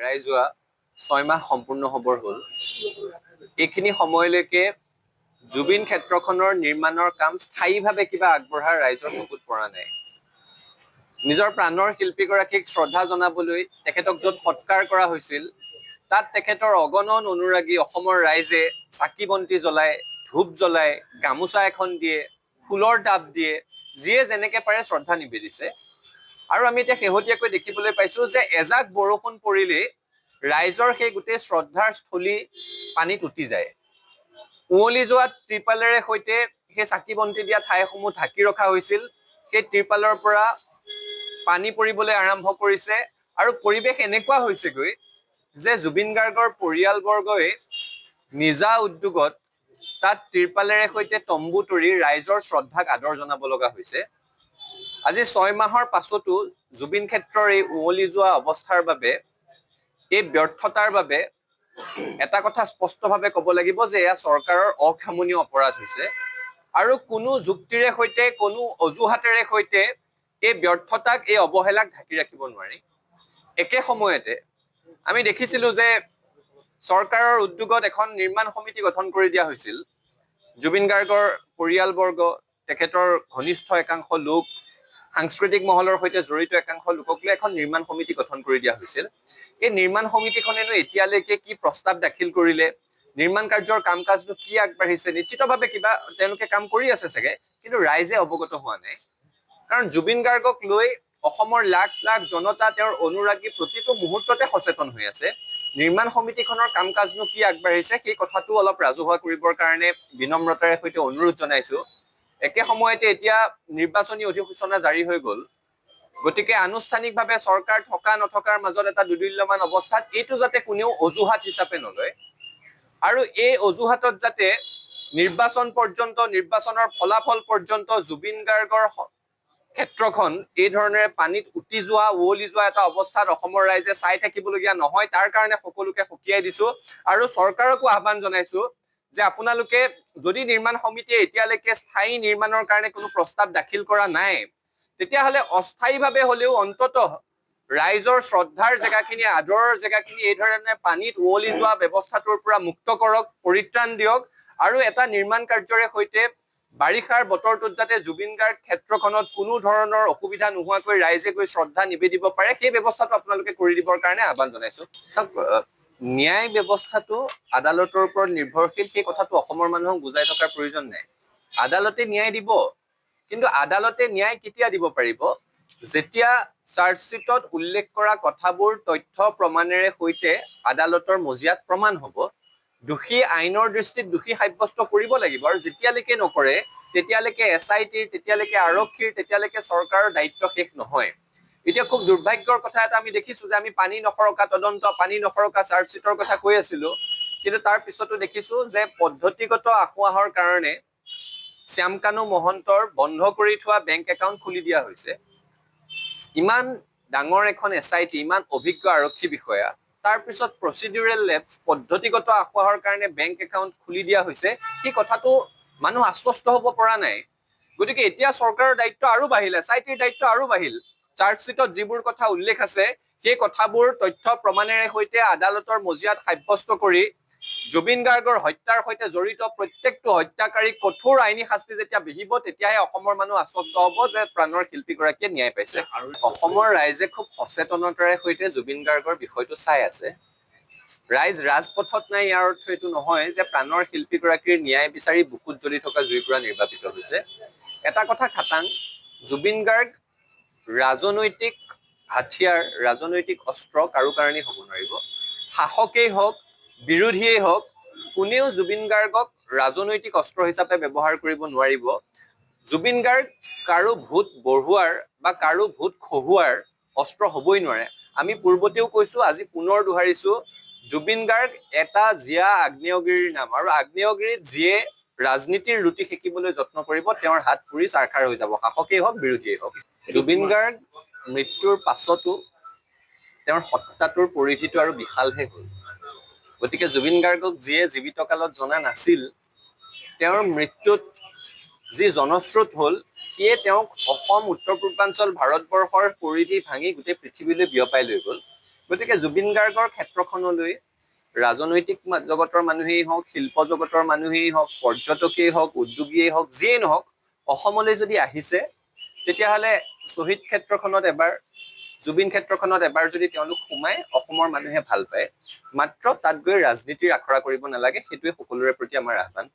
ৰাইজোৱা 6 মাহ সম্পূৰ্ণ হ'বৰ হ'ল। এইখিনি সময়লৈকে জুবিন ক্ষেত্ৰখনৰ নিৰ্মাণৰ কাম স্থায়ীভাৱে কিবা আগবঢ়াৰ ৰাইজৰ চকুত পৰা নাই। নিজৰ প্ৰাণৰ শিল্পীগৰাকীক শ্ৰদ্ধা জনাবলৈ তেখেতক য'ত সৎকাৰ কৰা হৈছিল, তাত তেখেতৰ অগণন অনুৰাগী অসমৰ ৰাইজে চাকি বন্তি জ্বলায়, ধূপ জ্বলায়, গামোচা এখন দিয়ে, ফুলৰ টাব দিয়ে, যিয়ে যেনেকে পাৰে শ্ৰদ্ধা নিবেদিছে। আৰু আমি এতিয়া শেহতীয়াকৈ দেখিবলৈ পাইছো যে এজাক বৰষুণ পৰিলেই ৰাইজৰ সেই গোটেই শ্ৰদ্ধাৰ স্থলী পানীত উটি যায়। উৱলি যোৱা ত্ৰিপালেৰে সৈতে সেই চাকি বন্তি দিয়া ঠাইসমূহ ঢাকি ৰখা হৈছিল। সেই ত্ৰিপালৰ পৰা পানী পৰিবলৈ আৰম্ভ কৰিছে আৰু পৰিৱেশ এনেকুৱা হৈছেগৈ যে জুবিন গাৰ্গৰ পৰিয়ালবৰ্গই নিজা উদ্যোগত তাত ত্ৰিপালেৰে সৈতে তম্বু তৰি ৰাইজৰ শ্ৰদ্ধাক আদৰ জনাব লগা হৈছে। আজি 6 মাহৰ পাছতো জুবিন ক্ষেত্ৰৰ এই উৱলি যোৱা অৱস্থাৰ বাবে, এই ব্যৰ্থতাৰ বাবে এটা কথা স্পষ্টভাৱে ক'ব লাগিব যে এয়া চৰকাৰৰ অক্ষমনীয় অপৰাধ হৈছে আৰু কোনো যুক্তিৰে সৈতে, কোনো অজুহাতেৰে সৈতে এই ব্যৰ্থতাক, এই অৱহেলাক ঢাকি ৰাখিব নোৱাৰি। একে সময়তে আমি দেখিছিলো যে চৰকাৰৰ উদ্যোগত এখন নিৰ্মাণ সমিতি গঠন কৰি দিয়া হৈছিল। জুবিন গাৰ্গৰ পৰিয়ালবৰ্গ, তেখেতৰ ঘনিষ্ঠ একাংশ লোক, সাংস্কৃতিক মহলৰ সৈতে জড়িত একাংশ লোকক লৈ এখন নিৰ্মাণ সমিতি গঠন কৰি দিয়া হৈছিল। এই নিৰ্মাণ সমিতিখনেনো এতিয়ালৈকে কি প্ৰস্তাৱ দাখিল কৰিলে, নিৰ্মাণ কাৰ্যৰ কাম কাজনো কি আগবাঢ়িছে, নিশ্চিতভাৱে কিবা তেওঁলোকে কাম কৰি আছে চাগে, কিন্তু ৰাইজে অৱগত হোৱা নাই। কাৰণ জুবিন গাৰ্গক লৈ অসমৰ লাখ লাখ জনতা, তেওঁৰ অনুৰাগী প্ৰতিটো মুহূৰ্ততে সচেতন হৈ আছে। নিৰ্মাণ সমিতিখনৰ কাম কাজনো কি আগবাঢ়িছে সেই কথাটো অলপ ৰাজহুৱা কৰিবৰ কাৰণে বিনম্ৰতাৰে সৈতে অনুৰোধ জনাইছো। একে সময়তে এতিয়া নিৰ্বাচনী অধিসূচনা জাৰি হৈ গ'ল, গতিকে আনুষ্ঠানিকভাৱে চৰকাৰ থকা নথকাৰ মাজত এটা দুদিল্যমান অৱস্থাত এইটো যাতে কোনেও অজুহাত হিচাপে নলয় আৰু এই অজুহাতত যাতে নিৰ্বাচন পৰ্যন্ত, নিৰ্বাচনৰ ফলাফল পৰ্যন্ত জুবিন গাৰ্গৰ ক্ষেত্ৰখন এই ধৰণেৰে পানীত উটি যোৱা, উৱলি যোৱা এটা অৱস্থাত অসমৰ ৰাইজে চাই থাকিবলগীয়া নহয়, তাৰ কাৰণে সকলোকে সকীয়াই দিছো আৰু চৰকাৰকো আহ্বান জনাইছো যে আপোনালোকে যদি নিৰ্মাণ সমিতিয়ে এতিয়ালৈকে স্থায়ী নিৰ্মাণৰ কাৰণে কোনো প্ৰস্তাৱ দাখিল কৰা নাই, তেতিয়াহ'লে অস্থায়ীভাৱে হ'লেও অন্ততঃ ৰাইজৰ শ্ৰদ্ধাৰ জেগাখিনি, আদৰৰ জেগাখিনি এই ধৰণে পানীত উৱলি যোৱা ব্যৱস্থাটোৰ পৰা মুক্ত কৰক, পৰিত্ৰাণ দিয়ক আৰু এটা নিৰ্মাণ কাৰ্যৰে সৈতে বাৰিষাৰ বতৰটোত যাতে জুবিন গাৰ্গ ক্ষেত্ৰখনত কোনো ধৰণৰ অসুবিধা নোহোৱাকৈ ৰাইজে গৈ শ্ৰদ্ধা নিবেদিব পাৰে, সেই ব্যৱস্থাটো আপোনালোকে কৰি দিবৰ কাৰণে আহ্বান জনাইছো। চাওক, ন্যায় ব্যৱস্থাটো আদালতৰ ওপৰত নিৰ্ভৰশীল, সেই কথাটো অসমৰ মানুহক বুজাই থকাৰ প্ৰয়োজন নাই। আদালতে ন্যায় দিব, কিন্তু আদালতে ন্যায় কেতিয়া দিব পাৰিব? যেতিয়া চাৰ্জশ্বিটত উল্লেখ কৰা কথাবোৰ তথ্য প্ৰমাণেৰে সৈতে আদালতৰ মজিয়াত প্ৰমাণ হ'ব। দোষী আইনৰ দৃষ্টিত দোষী সাব্যস্ত কৰিব লাগিব আৰু যেতিয়ালৈকে নকৰে তেতিয়ালৈকে SITৰ, তেতিয়ালৈকে আৰক্ষীৰ, তেতিয়ালৈকে চৰকাৰৰ দায়িত্ব শেষ নহয়। এতিয়া খুব দুৰ্ভাগ্যৰ কথা এটা আমি দেখিছো যে আমি পানী নসৰকা তদন্ত, পানী নসৰকা চাৰ্জশ্বিটৰ কথা কৈ আছিলো, কিন্তু তাৰ পিছতো দেখিছো যে পদ্ধতিগত আসোঁৱাহৰ কাৰণে শ্যামকানু মহন্তৰ বন্ধ কৰি থোৱা বেংক একাউণ্ট খুলি দিয়া হৈছে। ইমান ডাঙৰ এখন SIT, ইমান অভিজ্ঞ আৰক্ষী বিষয়া, তাৰ পিছত প্ৰচিডিউৰেল লেপছ, পদ্ধতিগত আসোঁৱাহৰ কাৰণে বেংক একাউণ্ট খুলি দিয়া হৈছে, সেই কথাটো মানুহ আশ্বস্ত হ'ব পৰা নাই। গতিকে এতিয়া চৰকাৰৰ দায়িত্ব আৰু বাঢ়িল, SITৰ দায়িত্ব আৰু বাঢ়িল। চাৰ্জশ্বিটত যিবোৰ কথা উল্লেখ আছে সেই কথাবোৰ তথ্য প্ৰমাণেৰে সৈতে আদালতৰ মজিয়াত সাব্যস্ত কৰি জুবিন গাৰ্গৰ হত্যাৰ সৈতে জড়িত প্ৰত্যেকটো হত্যাকাৰীক কঠোৰ আইনী শাস্তি যেতিয়া বিহিব, তেতিয়াহে অসমৰ মানুহ আশ্বস্ত হ'ব যে প্ৰাণৰ শিল্পীগৰাকীয়ে ন্যায় পাইছে। আৰু অসমৰ ৰাইজে খুব সচেতনতাৰে সৈতে জুবিন গাৰ্গৰ বিষয়টো চাই আছে। ৰাইজ ৰাজপথত নাই ইয়াৰ অৰ্থ এইটো নহয় যে প্ৰাণৰ শিল্পীগৰাকীৰ ন্যায় বিচাৰি বুকুত জ্বলি থকা জুইৰ পৰা নিৰ্বাপিত হৈছে। এটা কথা খাটাং, জুবিন গাৰ্গ ৰাজনৈতিক হাথিয়াৰ, ৰাজনৈতিক অস্ত্ৰ কাৰো কাৰণেই হ'ব নোৱাৰিব। শাসকেই হওক, বিৰোধীয়েই হওক, কোনেও জুবিন গাৰ্গক ৰাজনৈতিক অস্ত্ৰ হিচাপে ব্যৱহাৰ কৰিব নোৱাৰিব। জুবিন গাৰ্গ কাৰো ভোট বঢ়োৱাৰ বা কাৰো ভোট খহুৱাৰ অস্ত্ৰ হ'বই নোৱাৰে। আমি পূৰ্বতেও কৈছো, আজি পুনৰ দোহাৰিছো, জুবিন গাৰ্গ এটা জীয়া আগ্নেয়গিৰিৰ নাম আৰু আগ্নেয়গিৰিত যিয়ে ৰাজনীতিৰ ৰুটি সেকিবলৈ যত্ন কৰিব, তেওঁৰ হাত পুৰি চাৰখাৰ হৈ যাব, শাসকেই হওক, বিৰোধীয়েই হওক। জুবিন গাৰ্গ মৃত্যুৰ পাছতো তেওঁৰ সত্তাটোৰ পৰিধিটো আৰু বিশালহে হ'ল। গতিকে জুবিন গাৰ্গক যিয়ে জীৱিত কালত জনা নাছিল, তেওঁৰ মৃত্যুত যি জনস্ৰোত হ'ল, সিয়ে তেওঁক অসম, উত্তৰ পূৰ্বাঞ্চল, ভাৰতবৰ্ষৰ পৰিধি ভাঙি গোটেই পৃথিৱীলৈ বিয়পাই লৈ গ'ল। গতিকে জুবিন গাৰ্গৰ ক্ষেত্ৰখনলৈ ৰাজনৈতিক জগতৰ মানুহেই হওক, শিল্প জগতৰ মানুহেই হওক, পৰ্যটকেই হওক, উদ্যোগীয়েই হওক, যিয়েই নহওক, অসমলৈ যদি আহিছে তেতিয়াহ'লে শ্বহীদ ক্ষেত্ৰখনত এবাৰ, জুবিন ক্ষেত্ৰখনত এবাৰ যদি তেওঁলোক সোমায়, অসমৰ মানুহে ভাল পায়। মাত্ৰ তাত গৈ ৰাজনীতিৰ আখৰা কৰিব নালাগে, সেইটোৱে সকলোৰে প্ৰতি আমাৰ আহ্বান।